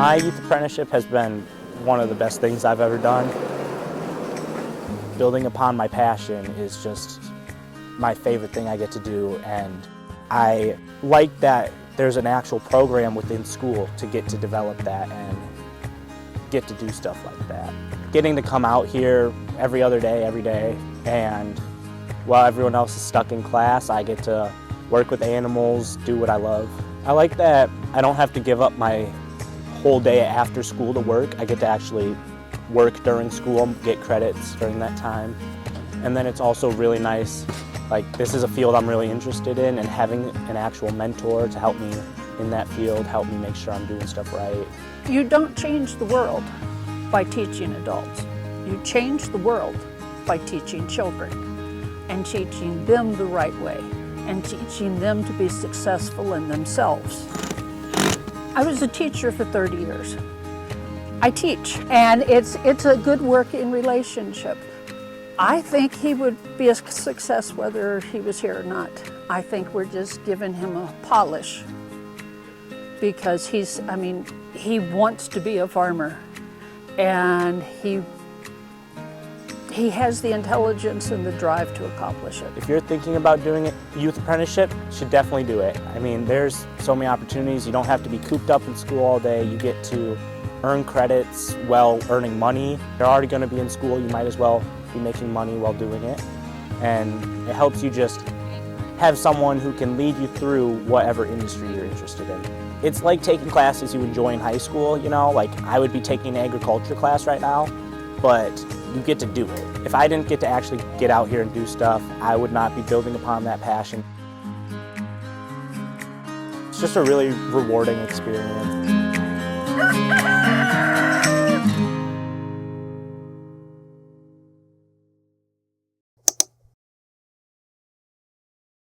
My youth apprenticeship has been one of the best things I've ever done. Building upon my passion is just my favorite thing I get to do, and I like that there's an actual program within school to get to develop that and get to do stuff like that. Getting to come out here every other day, every day, and while everyone else is stuck in class, I get to work with animals, do what I love. I like that I don't have to give up my whole day after school to work. I get to actually work during school, get credits during that time. And then it's also really nice, like this is a field I'm really interested in, and having an actual mentor to help me in that field, help me make sure I'm doing stuff right. You don't change the world by teaching adults. You change the world by teaching children and teaching them the right way and teaching them to be successful in themselves. I was a teacher for 30 years. I teach, and it's a good working relationship. I think he would be a success whether he was here or not. I think we're just giving him a polish because he wants to be a farmer, and he has the intelligence and the drive to accomplish it. If you're thinking about doing a youth apprenticeship, you should definitely do it. I mean, there's so many opportunities. You don't have to be cooped up in school all day. You get to earn credits while earning money. You're already going to be in school, you might as well be making money while doing it. And it helps you just have someone who can lead you through whatever industry you're interested in. It's like taking classes you enjoy in high school, you know, like I would be taking an agriculture class right now, but you get to do it. If I didn't get to actually get out here and do stuff, I would not be building upon that passion. It's just a really rewarding experience.